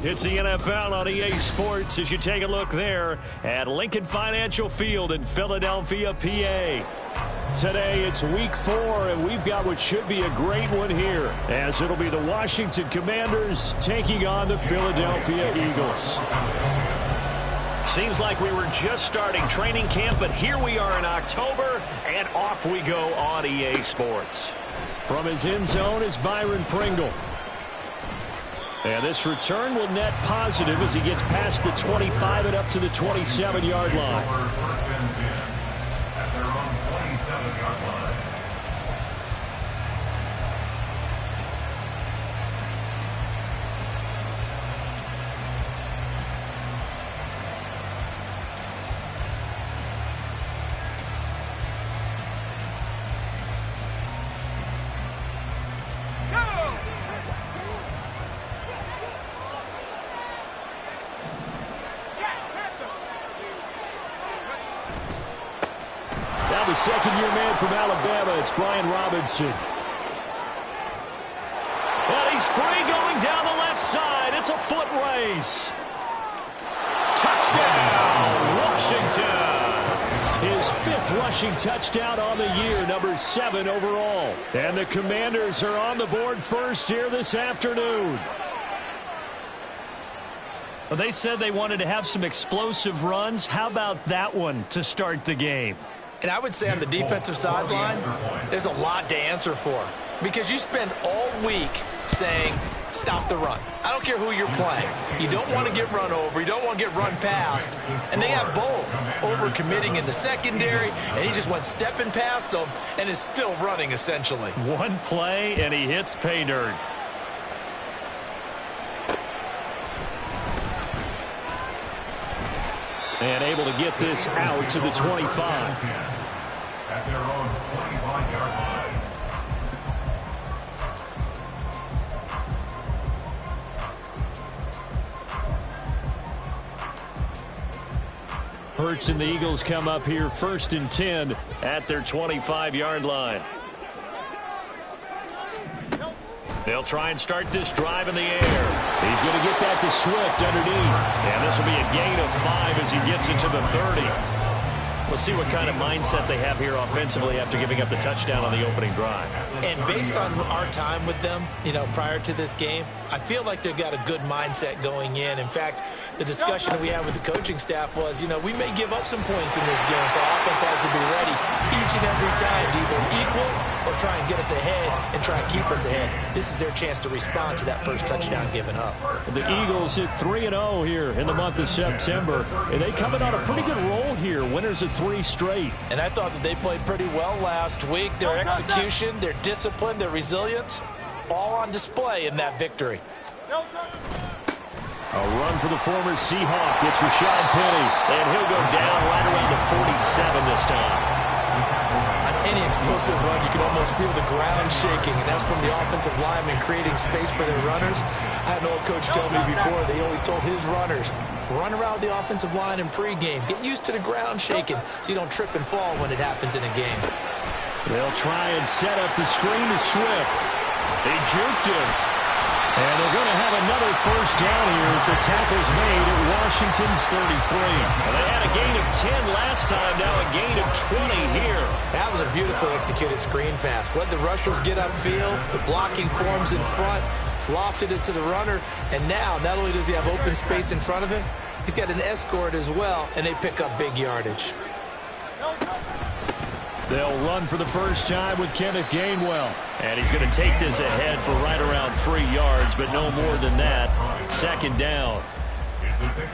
It's the NFL on EA Sports as you take a look there at Lincoln Financial Field in Philadelphia, PA. Today it's week 4, and we've got what should be a great one here, as it'll be the Washington Commanders taking on the Philadelphia Eagles. Seems like we were just starting training camp, but here we are in October, and off we go on EA Sports. From his end zone is Byron Pringle. And this return will net positive as he gets past the 25 and up to the 27-yard line. At their own 27-yard line. The second-year man from Alabama, it's Brian Robinson. And he's free going down the left side. It's a foot race. Touchdown, Washington. His 5th rushing touchdown on the year, number 7 overall. And the Commanders are on the board first here this afternoon. Well, they said they wanted to have some explosive runs. How about that one to start the game? And I would say on the defensive sideline, there's a lot to answer for. Because you spend all week saying, stop the run. I don't care who you're playing. You don't want to get run over. You don't want to get run past. And they have both. Overcommitting in the secondary, and he just went stepping past them and is still running, essentially. One play, and he hits pay dirt. And able to get this out to the 25. At their own 25-yard line. Hurts and the Eagles come up here 1st and 10 at their 25-yard line. They'll try and start this drive in the air. He's going to get that to Swift underneath. And this will be a gain of 5 as he gets into the 30. We'll see what kind of mindset they have here offensively after giving up the touchdown on the opening drive. And based on our time with them, prior to this game, I feel like they've got a good mindset going in. In fact, the discussion that we had with the coaching staff was, we may give up some points in this game, so our offense has to be ready each and every time to either equal or try and get us ahead and try and keep us ahead. This is their chance to respond to that first touchdown given up. The Eagles hit 3-0 here in the month of September, and they coming on a pretty good roll here. Winners of 3 straight. And I thought that they played pretty well last week. Their execution, their discipline, their resilience, all on display in that victory. A run for the former Seahawk. It's Rashad Penny, and he'll go down right around the 47 this time. On any explosive run, you can almost feel the ground shaking, and that's from the offensive linemen creating space for their runners. I had an old coach tell me before, they always told his runners, run around the offensive line in pregame. Get used to the ground shaking so you don't trip and fall when it happens in a game. They'll try and set up the screen to Swift. They juked him. And they're going to have another first down here as the tackle's made at Washington's 33. Well, they had a gain of 10 last time, now a gain of 20 here. That was a beautifully executed screen pass. Let the rushers get upfield, the blocking forms in front, lofted it to the runner, and now not only does he have open space in front of him, he's got an escort as well, and they pick up big yardage. They'll run for the first time with Kenneth Gainwell. And he's going to take this ahead for right around 3 yards, but no more than that. 2nd down.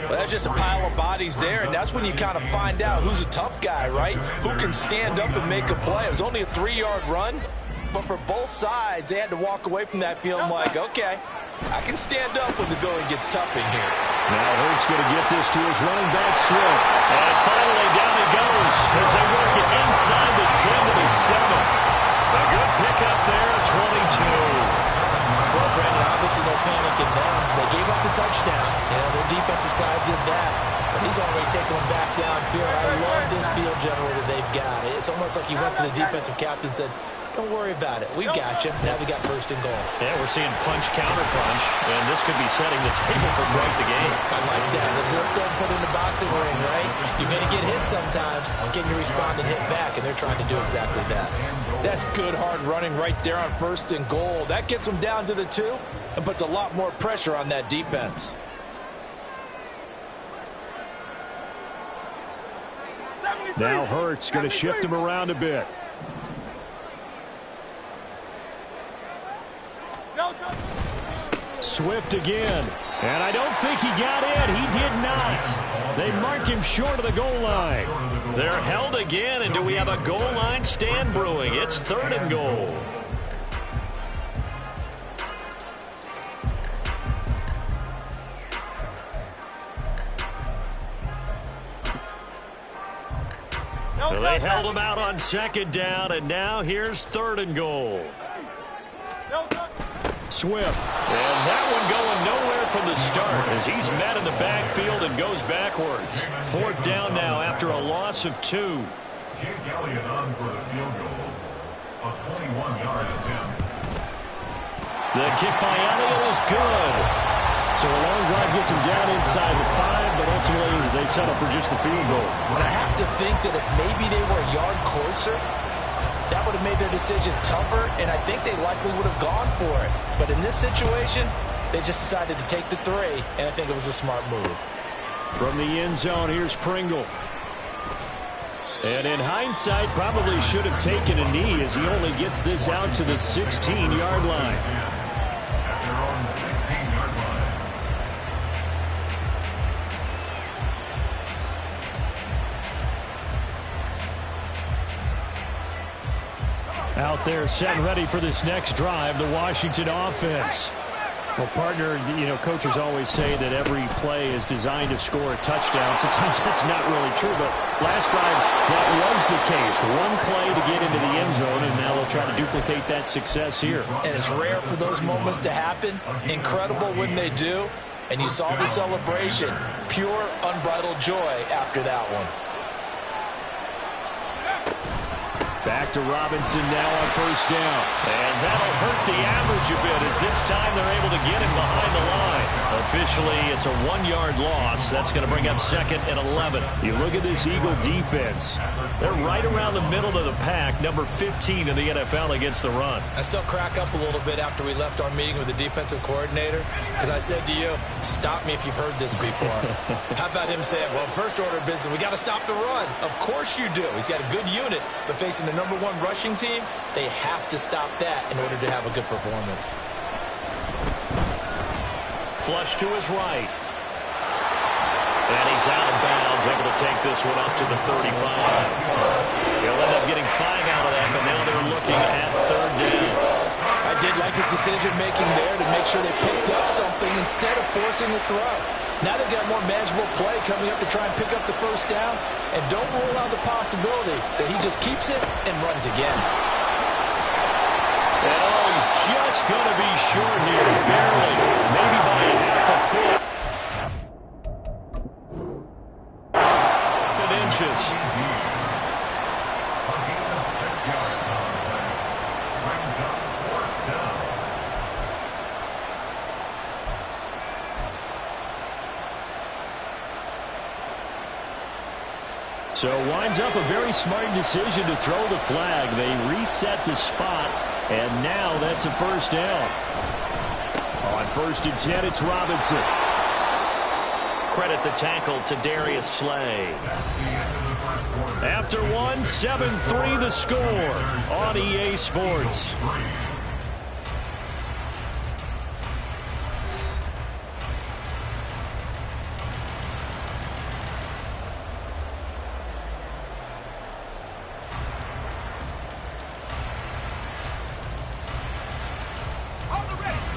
Well, that's just a pile of bodies there, and that's when you kind of find out who's a tough guy, right? Who can stand up and make a play. It was only a 3-yard run, but for both sides, they had to walk away from that feeling like, okay, I can stand up when the going gets tough in here. Now Hurts going to get this to his running back, Swift. And finally down he goes as they work it inside the 10 to the 7. A good pickup there, 22. Well, Brandon, obviously no panic in them. They gave up the touchdown. Their defensive side did that. But he's already taking them back downfield. I love this field general that they've got. It's almost like he went to the defensive captain and said, Don't worry about it. We got you. Now we got first and goal. Yeah, we're seeing punch, counter punch, and this could be setting the table for quite the game. I like that. Let's go and put it in the boxing ring, right? You're going to get hit sometimes. Can you respond and hit back? And they're trying to do exactly that. That's good, hard running right there on first and goal. That gets them down to the 2 and puts a lot more pressure on that defense. Now Hurts going to shift him around a bit. Swift again. And I don't think he got in. He did not. They mark him short of the goal line. They're held again, and do we have a goal line stand brewing? It's 3rd and goal. So they held him out on 2nd down, and now here's 3rd and goal. Swift. And that one going nowhere from the start as he's met in the backfield and goes backwards. 4th down now after a loss of 2. Jake Elliott on for the field goal. A 21-yard attempt. The kick by Elliott is good. So a long drive gets him down inside the 5, but ultimately they settle for just the field goal. But I have to think that if maybe they were a yard closer, that would have made their decision tougher, and I think they likely would have gone for it. But in this situation, they just decided to take the 3, and I think it was a smart move. From the end zone, here's Pringle. And in hindsight, probably should have taken a knee as he only gets this out to the 16-yard line. At their own 16-yard line. Out there set and ready for this next drive, the Washington offense. Well, partner, you know, coaches always say that every play is designed to score a touchdown. Sometimes that's not really true, but last drive, that was the case. One play to get into the end zone, and now they'll try to duplicate that success here. And it's rare for those moments to happen. Incredible when they do. And you saw the celebration. Pure, unbridled joy after that one. Back to Robinson now on 1st down. And that'll hurt the average a bit as this time they're able to get him behind the line. Officially, it's a 1-yard loss. That's going to bring up 2nd and 11. You look at this Eagle defense. They're right around the middle of the pack, number 15 in the NFL against the run. I still crack up a little bit after we left our meeting with the defensive coordinator because I said to you, stop me if you've heard this before. How about him saying, well, first order of business, we got to stop the run. Of course you do. He's got a good unit, but facing the number 1 rushing team, they have to stop that in order to have a good performance. Flush to his right. And he's out of bounds, able to take this one up to the 35. He'll end up getting 5 out of that, but now they're looking at 3rd down. I did like his decision-making there to make sure they picked up something instead of forcing a throw. Now they've got more manageable play coming up to try and pick up the 1st down, and don't rule out the possibility that he just keeps it and runs again. And he's just going to be short here, barely, maybe by a half a foot. Inches. So winds up a very smart decision to throw the flag. They reset the spot, and now that's a 1st down. On 1st and 10, it's Robinson. Credit the tackle to Darius Slay. After one, 7-3 the score on EA Sports.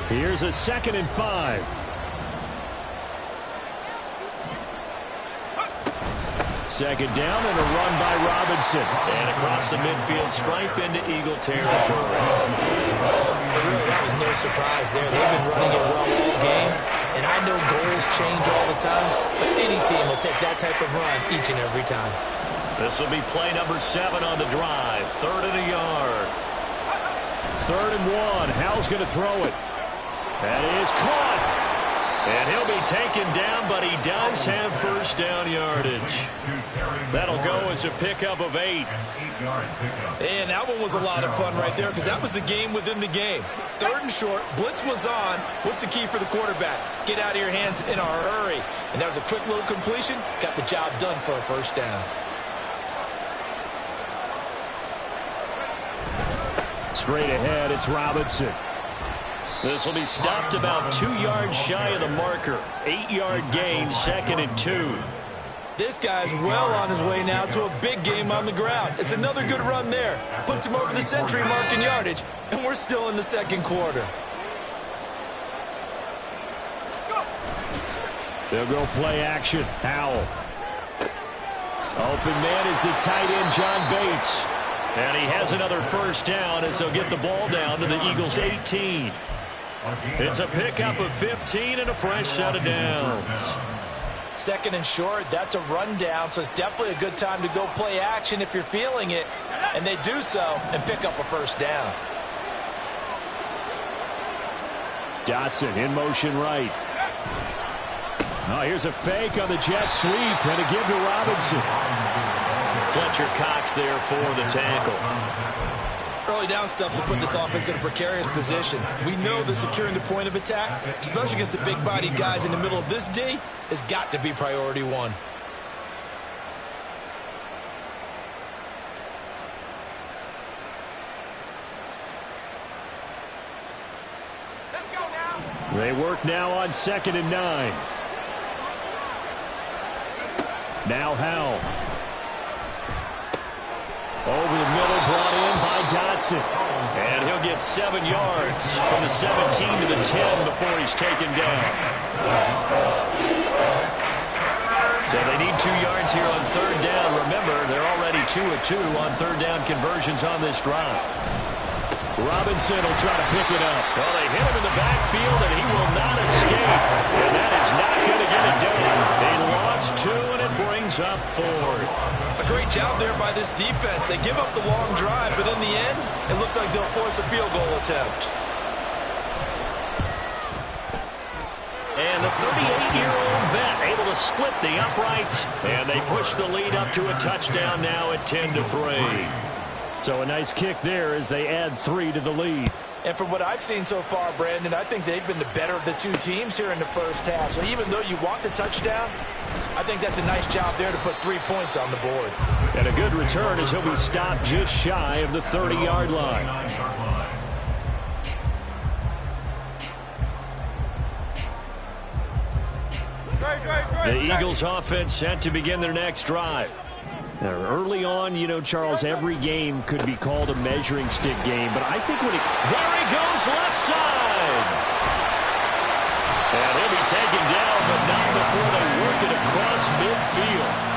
Here's a 2nd and 5. Second down and a run by Robinson. And across the midfield stripe into Eagle territory. Really, that was no surprise there. They've been running it well all game. And I know goals change all the time, but any team will take that type of run each and every time. This will be play number 7 on the drive. 3rd and a yard. 3rd and 1. Howell's going to throw it. That is caught. And he'll be taken down, but he does have first down yardage. That'll go as a pickup of 8. And that one was a lot of fun right there because that was the game within the game. 3rd and short, blitz was on. What's the key for the quarterback? Get out of your hands in a hurry. And that was a quick little completion. Got the job done for a first down. Straight ahead, it's Robinson. This will be stopped about 2 yards shy of the marker. 8-yard gain, 2nd and 2. This guy's well on his way now to a big game on the ground. It's another good run there. Puts him over the century mark in yardage, and we're still in the 2nd quarter. They'll go play action. Howell. Open man is the tight end, John Bates. And he has another first down as they'll get the ball down to the Eagles' 18. It's a pickup of 15 and a fresh set of downs. 2nd and short, that's a rundown, so it's definitely a good time to go play action if you're feeling it. And they do so and pick up a first down. Dotson in motion right. Oh, here's a fake on the jet sweep and a give to Robinson. Fletcher Cox there for the tackle. Early down stuff to put this offense in a precarious position. We know that securing the point of attack, especially against the big-bodied guys in the middle of this D, has got to be priority 1. Let's go now. They work now on 2nd and 9. Now Howell. Over the middle, brought in by Dotson. And he'll get 7 yards from the 17 to the 10 before he's taken down. So they need 2 yards here on 3rd down. Remember, they're already 2 of 2 on 3rd down conversions on this drive. Robinson will try to pick it up. Well, they hit him in the backfield, and he will not escape. And that is not going to get it done. They lost 2, and it brings up 4th. A great job there by this defense. They give up the long drive, but in the end, it looks like they'll force a field goal attempt. And the 38-year-old vet able to split the uprights, and they push the lead up to a touchdown now at 10-3. So a nice kick there as they add 3 to the lead. And from what I've seen so far, Brandon, I think they've been the better of the 2 teams here in the first half. So even though you want the touchdown, I think that's a nice job there to put 3 points on the board. And a good return as he'll be stopped just shy of the 30-yard line. The Eagles offense set to begin their next drive. Now, early on, you know, Charles, every game could be called a measuring stick game, but I think when it... There he goes, left side! And he'll be taken down, but not before they work it across midfield.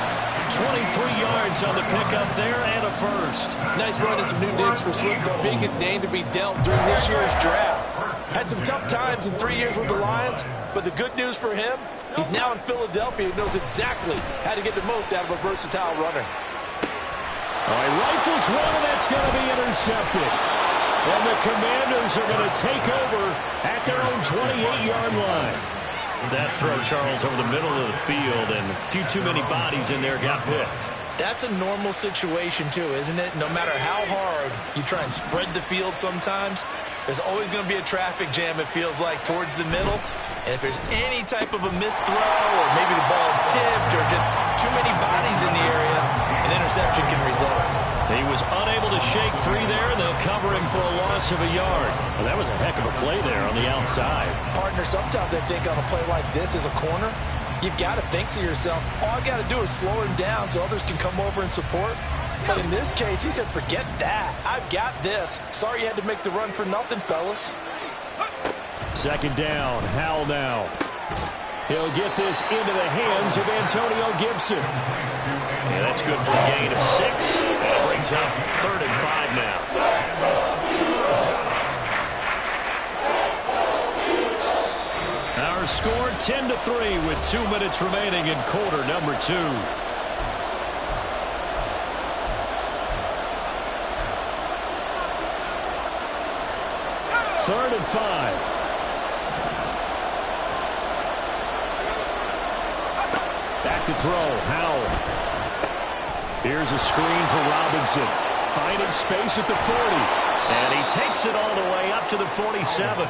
23 yards on the pickup there and a first. Nice run and some new digs for Swift, the biggest name to be dealt during this year's draft. Had some tough times in 3 years with the Lions, but the good news for him, he's now in Philadelphia and knows exactly how to get the most out of a versatile runner. All right, rifles one, and that's going to be intercepted. And the Commanders are going to take over at their own 28-yard line. That throw, Charles, over the middle of the field, and a few too many bodies in there got picked. That's a normal situation, too, isn't it? No matter how hard you try and spread the field sometimes, there's always going to be a traffic jam, it feels like, towards the middle. And if there's any type of a missed throw, or maybe the ball's tipped, or just too many bodies in the area, an interception can result. He was unable to shake free there, and they'll cover him for a loss of a yard. Well, that was a heck of a play there on the outside. Partner, sometimes I think on a play like this as a corner, you've got to think to yourself, all I got to do is slow him down so others can come over and support. But in this case, he said, forget that. I've got this. Sorry you had to make the run for nothing, fellas. 2nd down, Howell now. He'll get this into the hands of Antonio Gibson. Yeah, that's good for a gain of 6. And it brings up 3rd and 5 now. Our score 10-3 with 2 minutes remaining in quarter number 2. 3rd and 5. Back to throw. Howell. Here's a screen for Robinson. Finding space at the 40. And he takes it all the way up to the 47.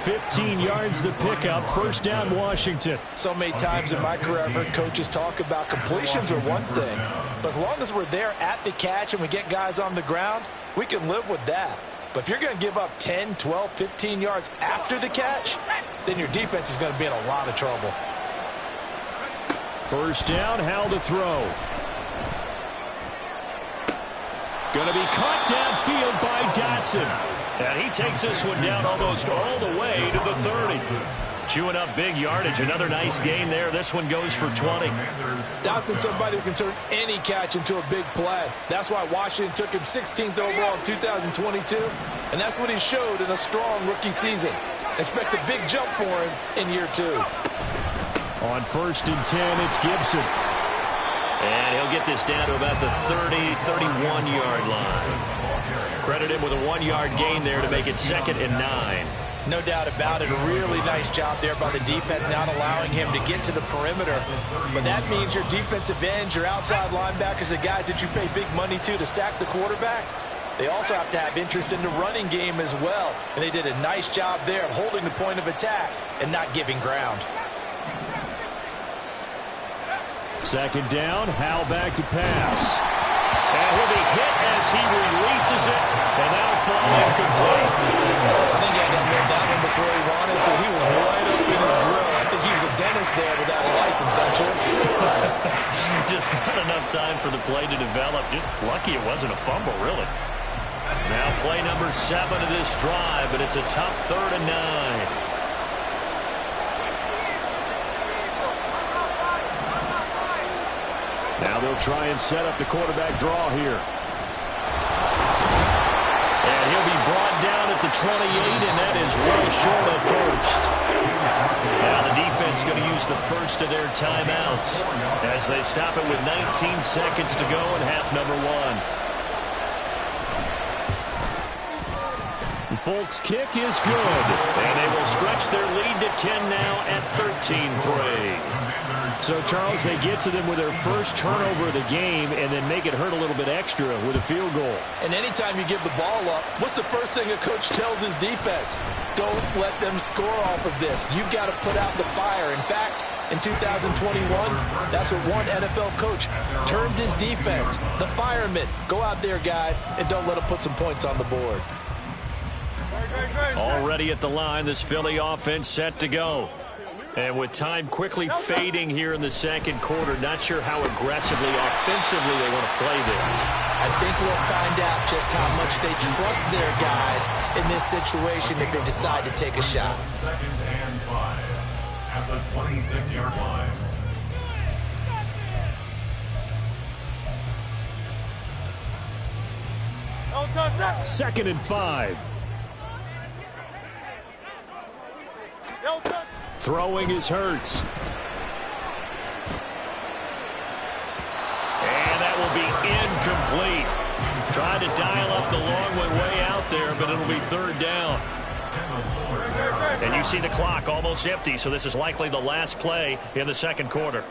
15 yards the pickup. 1st down, Washington. So many times in my career I've heard coaches talk about completions are one thing. But as long as we're there at the catch and we get guys on the ground, we can live with that. But if you're going to give up 10, 12, 15 yards after the catch, then your defense is going to be in a lot of trouble. 1st down, Howell to throw. Going to be caught downfield by Dotson. And he takes this one down almost all the way to the 30. Chewing up big yardage. Another nice gain there. This one goes for 20. Dotson's somebody who can turn any catch into a big play. That's why Washington took him 16th overall in 2022. And that's what he showed in a strong rookie season. Expect a big jump for him in year 2. On 1st and 10, it's Gibson. And he'll get this down to about the 30, 31-yard line. Credit him with a 1-yard gain there to make it 2nd and 9. No doubt about it. A really nice job there by the defense, not allowing him to get to the perimeter. But that means your defensive ends, your outside linebackers, the guys that you pay big money to sack the quarterback, they also have to have interest in the running game as well. And they did a nice job there of holding the point of attack and not giving ground. 2nd down, Howell back to pass. And he'll be hit as he releases it, and that'll fall incomplete. I think he had to hold that one before he wanted to. He was right up in his grill. I think he was a dentist there without a license, don't you? Just not enough time for the play to develop. Just lucky it wasn't a fumble, really. Now play number 7 of this drive, but it's a tough 3rd and 9. Now they'll try and set up the quarterback draw here. And he'll be brought down at the 28, and that is well short of 1st. Now the defense going to use the 1st of their timeouts as they stop it with 19 seconds to go in half number 1. The Folks' kick is good, and they will stretch their lead to 10 now at 13-3. So, Charles, they get to them with their first turnover of the game and then make it hurt a little bit extra with a field goal. And anytime you give the ball up, what's the first thing a coach tells his defense? Don't let them score off of this. You've got to put out the fire. In fact, in 2021, that's what one NFL coach termed his defense, the firemen. Go out there, guys, and don't let them put some points on the board. Already at the line, this Philly offense set to go. And with time quickly fading here in the 2nd quarter, not sure how aggressively, offensively they want to play this. I think we'll find out just how much they trust their guys in this situation if they decide to take a shot. 2nd and 5 at the 26-yard line. Second and 5. Throwing is Hurts. And that will be incomplete. Trying to dial up the long one way out there, but it'll be 3rd down. And you see the clock almost empty, so this is likely the last play in the 2nd quarter.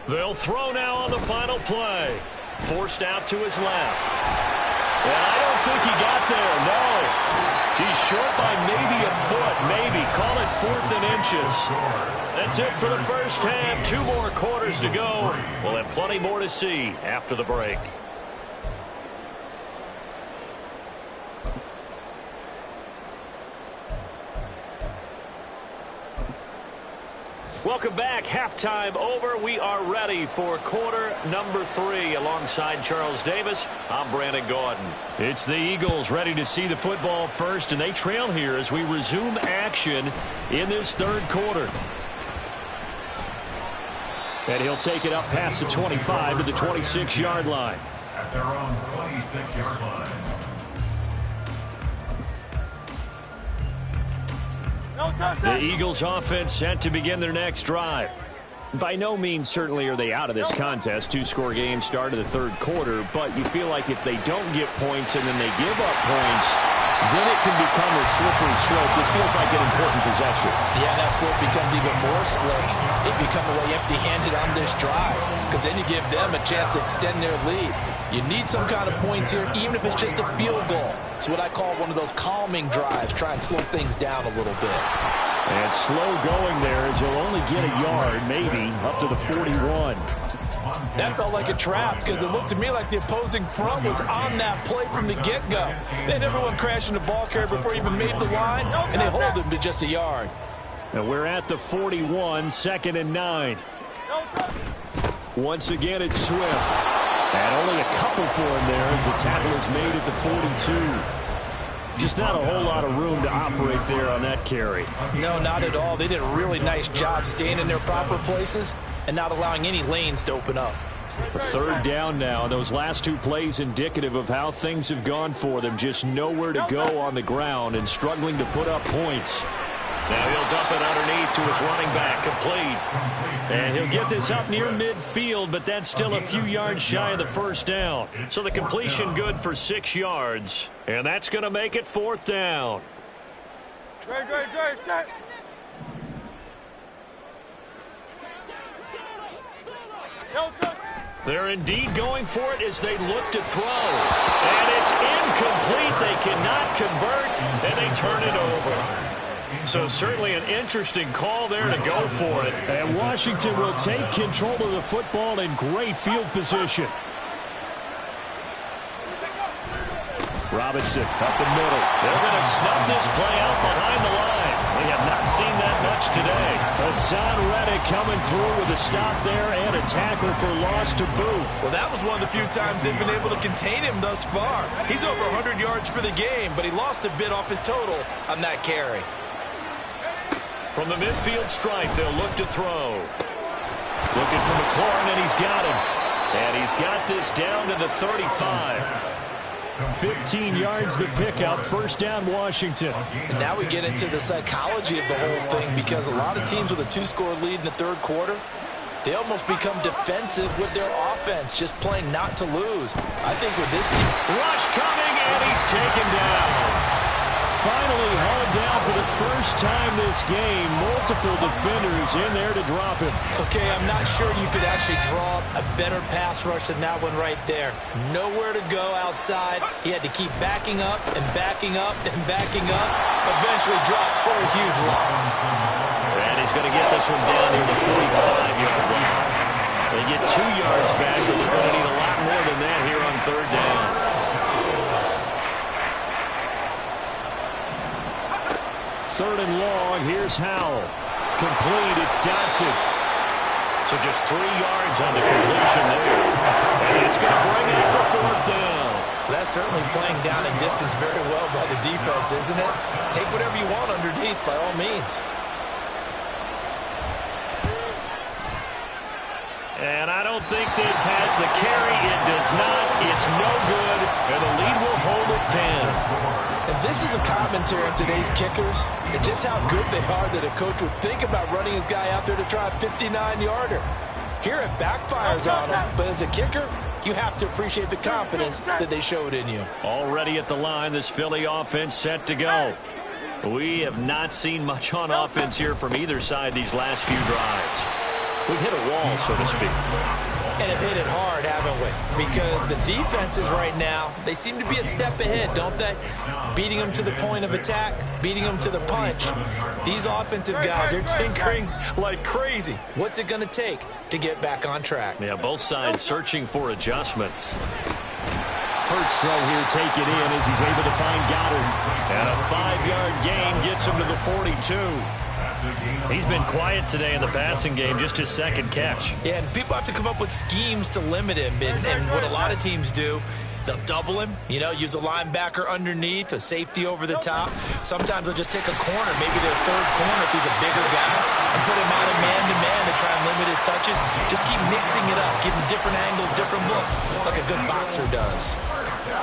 They'll throw now on the final play. Forced out to his left. And I don't think he got there, no. He's short by maybe a foot, maybe. Call it 4th and inches. That's it for the first half. 2 more quarters to go. We'll have plenty more to see after the break. Welcome back. Halftime over. We are ready for quarter number 3. Alongside Charles Davis, I'm Brandon Gordon. It's the Eagles ready to see the football first, and they trail here as we resume action in this 3rd quarter. And he'll take it up past the 25 to the 26-yard line. At their own 26-yard line. The Eagles offense set to begin their next drive. By no means certainly are they out of this contest. 2-score game start of the 3rd quarter, but you feel like if they don't get points and then they give up points, then it can become a slippery slope. This feels like an important possession. Yeah, that slope becomes even more slick if you come away empty-handed on this drive, because then you give them a chance to extend their lead. You need some kind of points here, even if it's just a field goal. It's what I call one of those calming drives. Try and slow things down a little bit. And slow going there as he'll only get a yard, maybe, up to the 41. That felt like a trap because it looked to me like the opposing front was on that play from the get-go. They had everyone crashing the ball carrier before he even made the line, and they hold him to just a yard. And we're at the 41, 2nd and 9. Once again, it's Swift. And only a couple for him there as the tackle is made at the 42. Just not a whole lot of room to operate there on that carry. No, not at all. They did a really nice job staying in their proper places and not allowing any lanes to open up. A 3rd down now. Those last 2 plays indicative of how things have gone for them. Just nowhere to go on the ground and struggling to put up points. Now he'll dump it underneath to his running back, complete. And he'll get this up near midfield, but that's still a few yards shy of the 1st down. So the completion good for 6 yards. And that's going to make it 4th down. Great, set. They're indeed going for it as they look to throw. And it's incomplete. They cannot convert, and they turn it over. So certainly an interesting call there to go for it. And Washington will take control of the football in great field position. Robinson up the middle. They're going to snub this play out behind the line. We have not seen that much today. Hassan Reddick coming through with a stop there and a tackle for loss to boot. Well, that was one of the few times they've been able to contain him thus far. He's over 100 yards for the game, but he lost a bit off his total on that carry. From the midfield stripe, they'll look to throw. Looking for McLaurin, and he's got him. And he's got this down to the 35. 15 yards the pickup, 1st down Washington. And now we get into the psychology of the whole thing, because a lot of teams with a 2-score lead in the 3rd quarter, they almost become defensive with their offense, just playing not to lose. I think with this team... Rush coming, and he's taken down. Finally hauled down for the 1st time this game. Multiple defenders in there to drop him. Okay, I'm not sure you could actually draw a better pass rush than that one right there. Nowhere to go outside. He had to keep backing up and backing up and backing up. Eventually dropped for a huge loss. And he's going to get this one down near the 45-yard line. They get 2 yards back, but they're going to need a lot more than that here on 3rd down. 3rd and long, here's Howell. Complete, it's Dotson. So just 3 yards on the completion there. And it's going to bring up the 4th down. That's certainly playing down in distance very well by the defense, isn't it? Take whatever you want underneath, by all means. And I don't think this has the carry. It does not. It's no good. And the lead will hold at 10. And this is a commentary on today's kickers and just how good they are that a coach would think about running his guy out there to try a 59-yarder. Here it backfires on him, but as a kicker, you have to appreciate the confidence that they showed in you. Already at the line, this Philly offense set to go. We have not seen much on offense here from either side these last few drives. We've hit a wall, so to speak. And have hit it hard, haven't we? Because the defenses right now, they seem to be a step ahead, don't they? Beating them to the point of attack, beating them to the punch. These offensive guys are tinkering like crazy. What's it going to take to get back on track? Yeah, both sides searching for adjustments. Hurts throw here, take it in as he's able to find Goddard. And a 5-yard gain gets him to the 42. He's been quiet today in the passing game, just his 2nd catch. Yeah, and people have to come up with schemes to limit him. And what a lot of teams do, they'll double him, you know, use a linebacker underneath, a safety over the top. Sometimes they'll just take a corner, maybe their 3rd corner if he's a bigger guy, and put him out of man-to-man to try and limit his touches. Just keep mixing it up, give him different angles, different looks, like a good boxer does.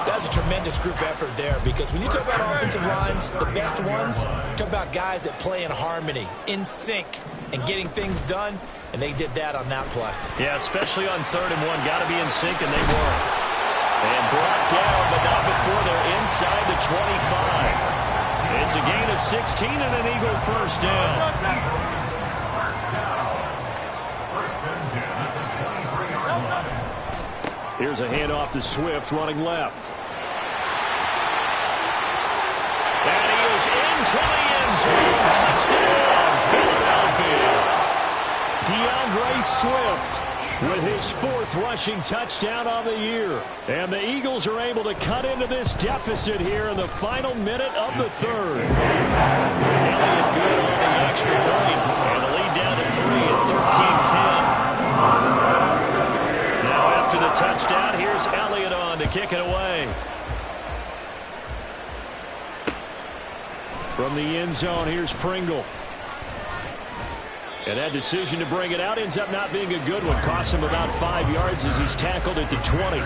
That's a tremendous group effort there, because when you talk about offensive lines, the best ones, talk about guys that play in harmony, in sync, and getting things done, and they did that on that play. Yeah, especially on 3rd and 1. Got to be in sync, and they were. And brought down, but not before they're inside the 25. It's a gain of 16 and an Eagle first down. Here's a handoff to Swift running left. And he is into the end zone. Touchdown, Philadelphia. DeAndre Swift with his 4th rushing touchdown on the year. And the Eagles are able to cut into this deficit here in the final minute of the 3rd. Elliott good on the extra point. And the lead down to 3 at 13-10. Now after the touchdown, here's Elliott on to kick it away. From the end zone, here's Pringle. And that decision to bring it out ends up not being a good one. Costs him about 5 yards as he's tackled at the 20.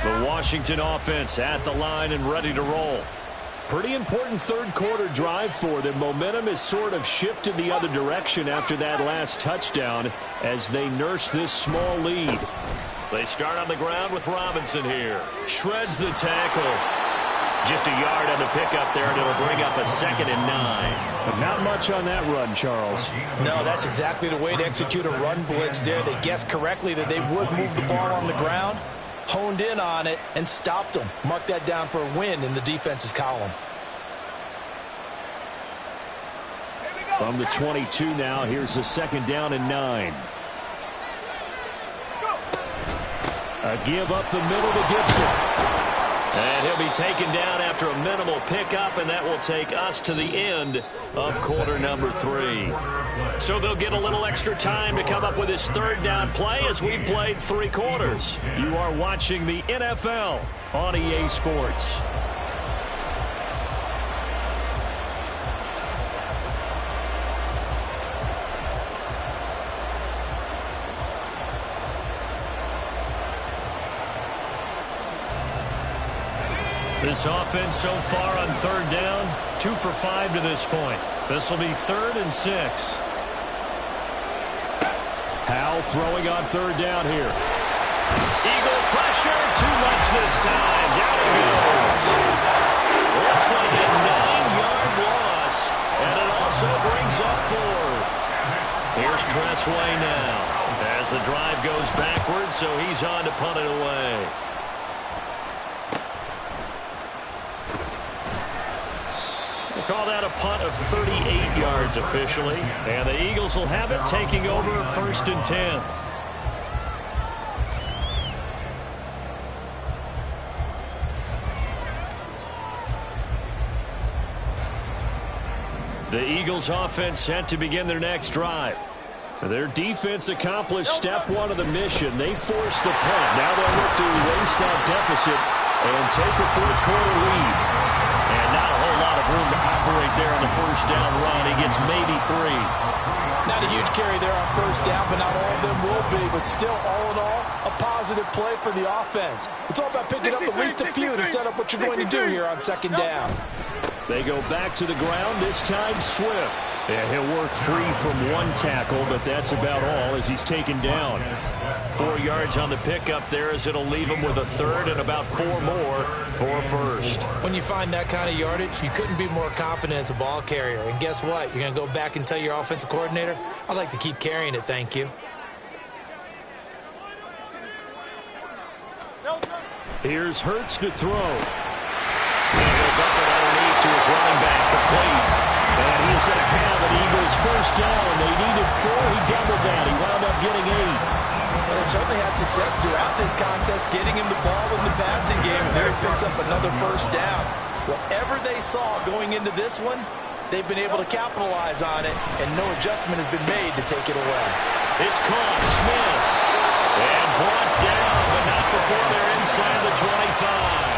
The Washington offense at the line and ready to roll. Pretty important 3rd quarter drive for them. Momentum has sort of shifted the other direction after that last touchdown as they nurse this small lead. They start on the ground with Robinson here. Shreds the tackle. Just a yard on the pickup there, and it'll bring up a 2nd and 9. But not much on that run, Charles. No, that's exactly the way to execute a run blitz there. They guessed correctly that they would move the ball on the ground. Honed in on it and stopped them. Mark that down for a win in the defense's column. From the 22 now, here's the 2nd down and 9. A give up the middle to Gibson. And he'll be taken down after a minimal pickup, and that will take us to the end of quarter number 3. So they'll get a little extra time to come up with his 3rd down play as we've played 3 quarters. You are watching the NFL on EA Sports. This offense so far on 3rd down, 2 for 5 to this point. This will be 3rd and 6. Howell throwing on 3rd down here. Eagle pressure, too much this time. Down he goes. Looks like a 9-yard loss, and it also brings up 4th. Here's Tressway now as the drive goes backwards, so he's on to punt it away. Call that a punt of 38 yards officially. And the Eagles will have it, taking over 1st and 10. The Eagles offense set to begin their next drive. Their defense accomplished step 1 of the mission. They forced the punt. Now they'll look to erase that deficit and take a 4th quarter lead. And not a whole lot of room to operate there on the 1st down run. He gets maybe 3. Not a huge carry there on 1st down, but not all of them will be. But still, all in all, a positive play for the offense. It's all about picking up at least a few to set up what you're going to do here on 2nd down. They go back to the ground, this time Swift. And he'll work free from 1 tackle, but that's about all as he's taken down. 4 yards on the pickup there as it'll leave him with a 3rd and about 4 more for 1st. When you find that kind of yardage, you couldn't be more confident as a ball carrier. And guess what? You're going to go back and tell your offensive coordinator, I'd like to keep carrying it, thank you. Here's Hurts to throw. And he'll dump it underneath to his running back, complete. And he's going to have an Eagles 1st down. They needed 4. He doubled that. He wound up getting 8. Well, they certainly had success throughout this contest, getting him the ball in the passing game. And there he picks up another 1st down. Whatever they saw going into this one, they've been able to capitalize on it, and no adjustment has been made to take it away. It's caught. Smith. And brought down, but not before they're inside the 25.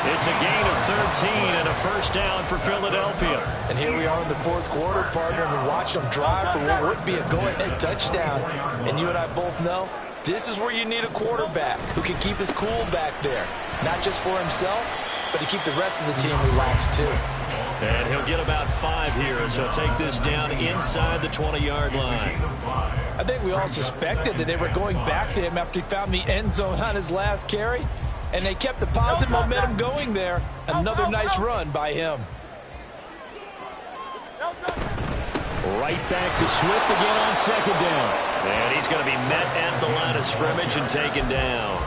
It's a gain of 13 and a 1st down for Philadelphia. And here we are in the 4th quarter, partner, and we watch them drive for what would be a go-ahead touchdown. And you and I both know this is where you need a quarterback who can keep his cool back there. not just for himself, but to keep the rest of the team relaxed too. And he'll get about 5 here as he'll take this down inside the 20-yard line. I think we all suspected that they were going back to him after he found the end zone on his last carry, and they kept the positive momentum going there. Another nice run by him. Right back to Swift again on second down. And he's going to be met at the line of scrimmage and taken down.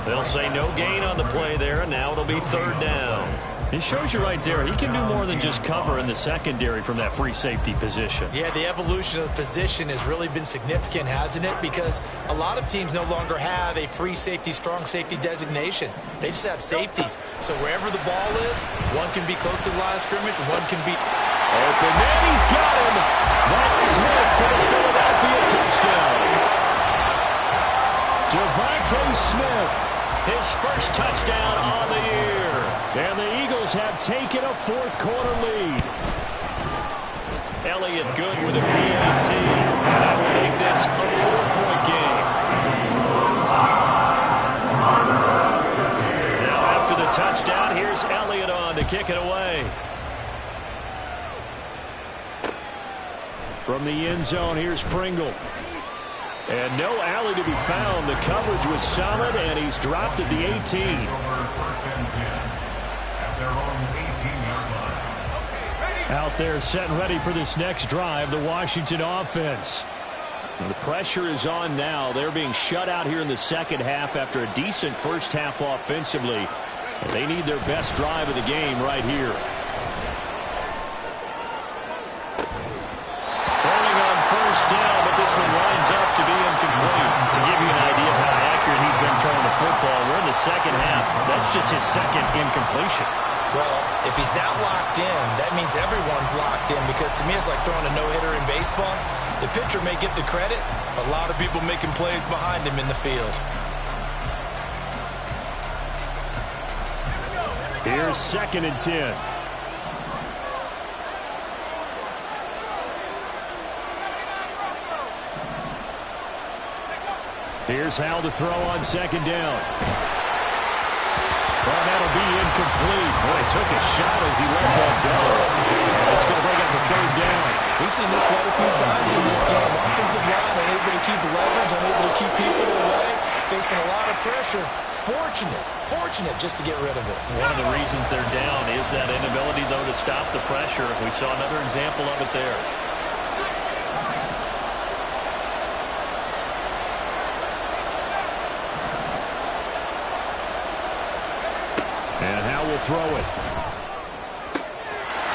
They'll say no gain on the play there, and now it'll be third down. It shows you right there, he can do more than just cover in the secondary from that free safety position. Yeah, the evolution of the position has really been significant, hasn't it? Because a lot of teams no longer have a free safety, strong safety designation. They just have safeties. So wherever the ball is, one can be close to the line of scrimmage, one can be open, and he's got him. That's Smith for the Philadelphia touchdown. Devontae Smith, his first touchdown on the year. And the Eagles have taken a fourth-quarter lead. Elliott good with a PAT. And that will make this a 4-point game. Now after the touchdown, here's Elliott on to kick it away. From the end zone, here's Pringle. And no alley to be found. The coverage was solid, and he's dropped at the 18. Out there set and ready for this next drive, the Washington offense. And the pressure is on now. They're being shut out here in the second half after a decent first half offensively. And they need their best drive of the game right here. Throwing on first down, but this one lines up to be incomplete. To give you an idea of how accurate he's been throwing the football, we're in the second half. That's just his second incompletion. Well, if he's not locked in, that means everyone's locked in, because to me it's like throwing a no-hitter in baseball. The pitcher may get the credit, but a lot of people making plays behind him in the field. Here's 2nd and 10. Here's Hal to throw on second down. Well, that'll be incomplete. Boy, he took a shot as he let that go. And it's going to bring up a third down. We've seen this quite a few times in this game. Offensive line unable to keep leverage, unable to keep people away, facing a lot of pressure. Fortunate just to get rid of it. One of the reasons they're down is that inability, though, to stop the pressure. We saw another example of it there. And Hal will throw it.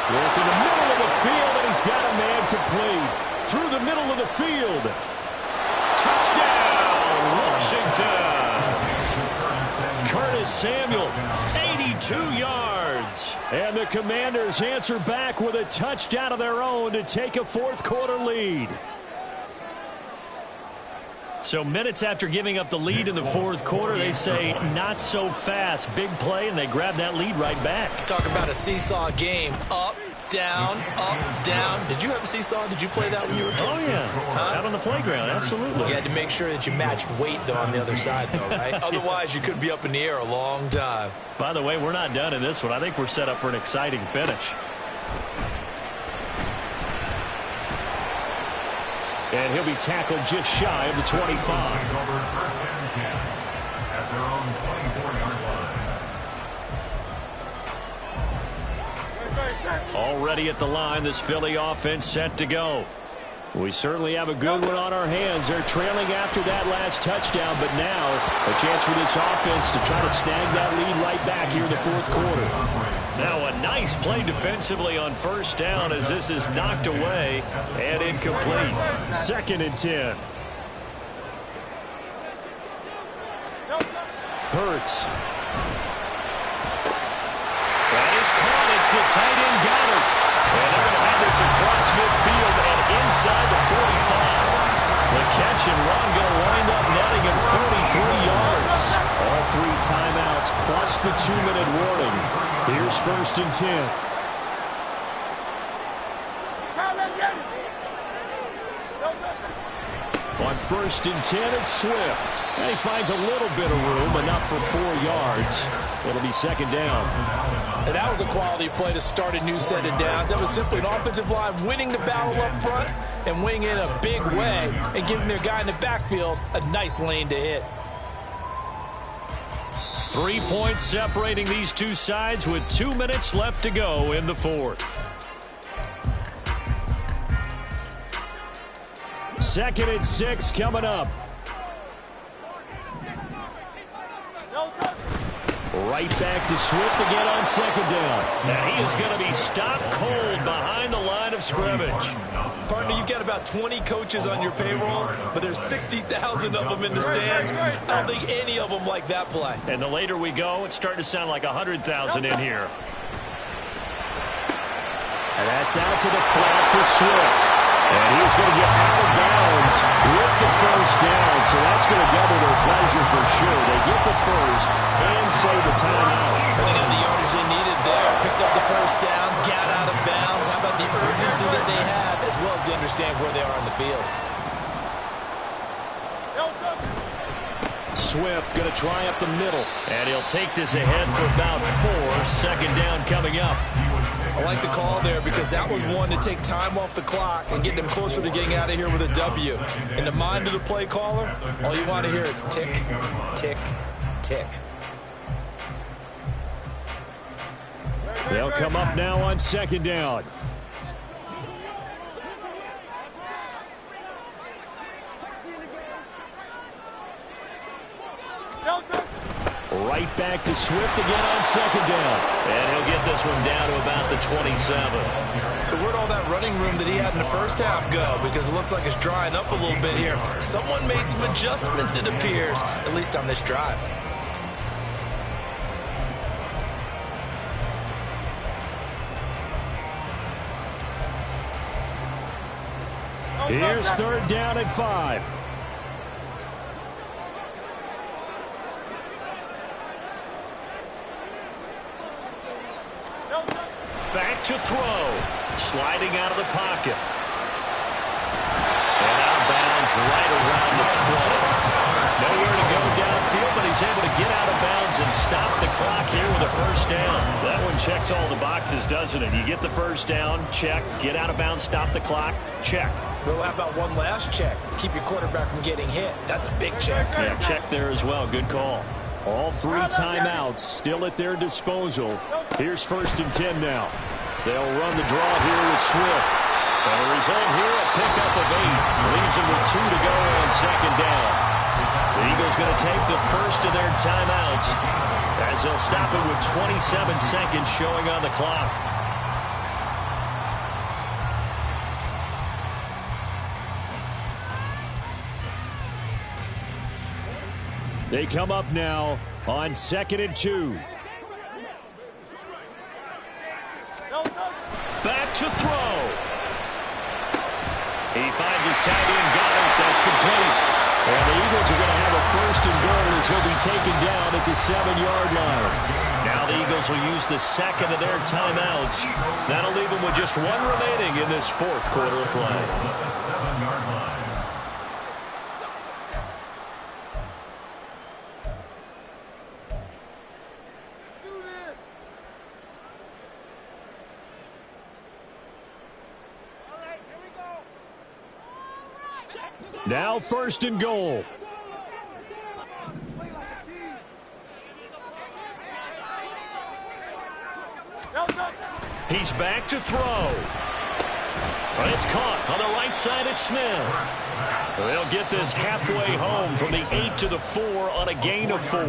Work in the middle of the field, and he's got a man complete. Through the middle of the field. Touchdown, Washington. Curtis Samuel, 82 yards. And the Commanders answer back with a touchdown of their own to take a fourth-quarter lead. So minutes after giving up the lead in the fourth quarter, they say not so fast. Big play, and they grab that lead right back. Talk about a seesaw game. Up, down, up, down. Did you have a seesaw? Did you play that when you were a kid? Oh, yeah. Out on the playground, absolutely. You had to make sure that you matched weight, though, on the other side, though, right? Otherwise, you could be up in the air a long time. By the way, we're not done in this one. I think we're set up for an exciting finish. And he'll be tackled just shy of the 25. At their own 24-yard line. Already at the line, this Philly offense set to go. We certainly have a good one on our hands. They're trailing after that last touchdown, but now a chance for this offense to try to snag that lead right back here in the fourth quarter. Now a nice play defensively on first down as this is knocked away and incomplete. 2nd and 10. Hurts. That is caught. It's the tight end got it. And they're going to have this across midfield and inside the 45. The catch and run going to wind up netting him 33 yards. All 3 timeouts plus the 2-minute warning. Here's 1st and 10. On first and 10. It's Swift. And he finds a little bit of room, enough for 4 yards. It'll be second down. And that was a quality play to start a new set of downs. That was simply an offensive line winning the battle up front and winning in a big way and giving their guy in the backfield a nice lane to hit. 3 points separating these two sides with 2 minutes left to go in the fourth. Second and 6 coming up. Right back to Swift again on second down. Now he is going to be stopped cold behind the line of scrimmage. Partner, you've got about 20 coaches on your payroll, but there's 60,000 of them in the stands. I don't think any of them like that play. And the later we go, it's starting to sound like 100,000 in here. And that's out to the flat for Swift. And he's going to get out of bounds with the first down. So that's going to double their pleasure for sure. They get the first and save the timeout. They got the yardage they needed there. Picked up the first down, got out of bounds. How about the urgency that they have, as well as they understand where they are on the field? Swift going to try up the middle. And he'll take this ahead for about 4. Second down coming up. I like the call there because that was one to take time off the clock and get them closer to getting out of here with a W. In the mind of the play caller, all you want to hear is tick, tick, tick. They'll come up now on second down. Right back to Swift again on second down. And he'll get this one down to about the 27. So where'd all that running room that he had in the first half go? Because it looks like it's drying up a little bit here. Someone made some adjustments, it appears, at least on this drive. Here's third down at 5. Back to throw. Sliding out of the pocket. And out of bounds right around the 20. Nowhere to go downfield, but he's able to get out of bounds and stop the clock here with a first down. That one checks all the boxes, doesn't it? You get the first down, check. Get out of bounds, stop the clock, check. Well, how about one last check? Keep your quarterback from getting hit. That's a big check. Yeah, check there as well. Good call. All 3 timeouts still at their disposal. Here's first and 10 now. They'll run the draw here with Swift. And the result here, a pickup of 8. Leaves them with 2 to go on second down. The Eagles going to take the first of their timeouts as they'll stop it with 27 seconds showing on the clock. They come up now on second and 2. Back to throw. He finds his tight end, got it. That's complete. And the Eagles are going to have a first and goal as he'll be taken down at the 7-yard line. Now the Eagles will use the second of their timeouts. That'll leave them with just 1 remaining in this fourth quarter of play. The 7-yard line. Now first and goal. He's back to throw. But it's caught on the right side at Smith. They'll get this halfway home from the 8 to the 4 on a gain of 4.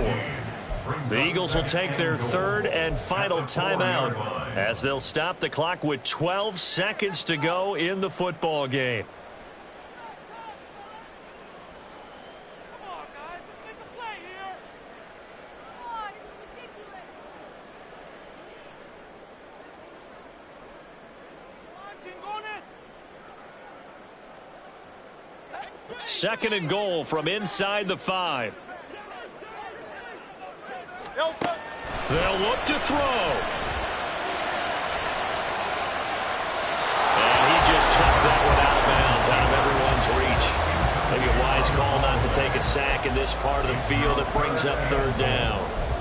The Eagles will take their third and final timeout as they'll stop the clock with 12 seconds to go in the football game. Second and goal from inside the 5. They'll look to throw. And he just chucked that one out of bounds, out of everyone's reach. Maybe a wise call not to take a sack in this part of the field. It brings up third down.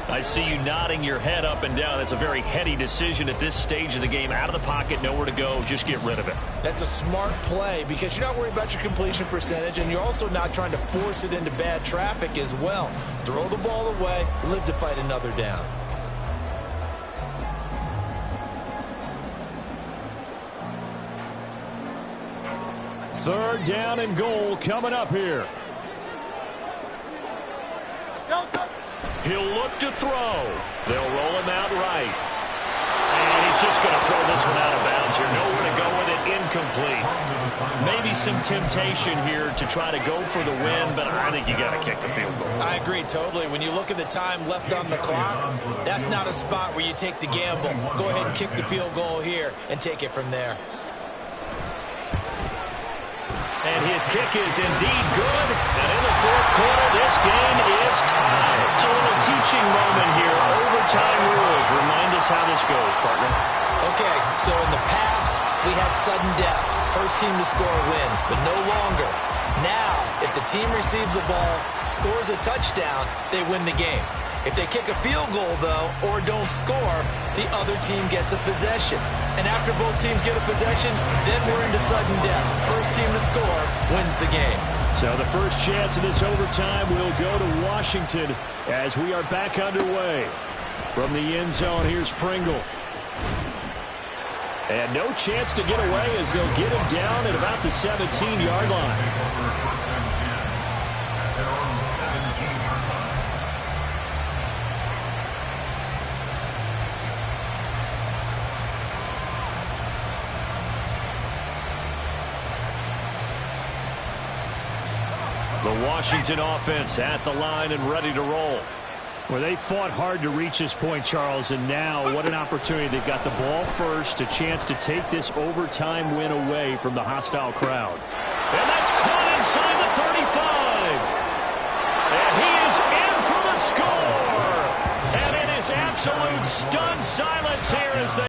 I see you nodding your head up and down. That's a very heady decision at this stage of the game. Out of the pocket, nowhere to go. Just get rid of it. That's a smart play because you're not worried about your completion percentage, and you're also not trying to force it into bad traffic as well. Throw the ball away, live to fight another down. Third down and goal coming up here. He'll look to throw. They'll roll him out right. And he's just going to throw this one out of bounds here. Nowhere to go with it. Incomplete. Maybe some temptation here to try to go for the win, but I think you got to kick the field goal. I agree totally. When you look at the time left on the clock, that's not a spot where you take the gamble. Go ahead and kick the field goal here and take it from there. And his kick is indeed good. And in the fourth quarter, this game is tied. It's a little teaching moment here. Overtime rules. Remind us how this goes, partner. Okay, so in the past, we had sudden death. First team to score wins, but no longer. Now, if the team receives the ball, scores a touchdown, they win the game. If they kick a field goal, though, or don't score, the other team gets a possession. And after both teams get a possession, then we're into sudden death. First team to score wins the game. So the first chance of this overtime will go to Washington as we are back underway. From the end zone, here's Pringle. And no chance to get away as they'll get him down at about the 17-yard line. The Washington offense at the line and ready to roll. Well, they fought hard to reach this point, Charles, and now what an opportunity. They've got the ball first, a chance to take this overtime win away from the hostile crowd. And that's caught inside the 35. And he is in for the score. And it is absolute stun silence here as they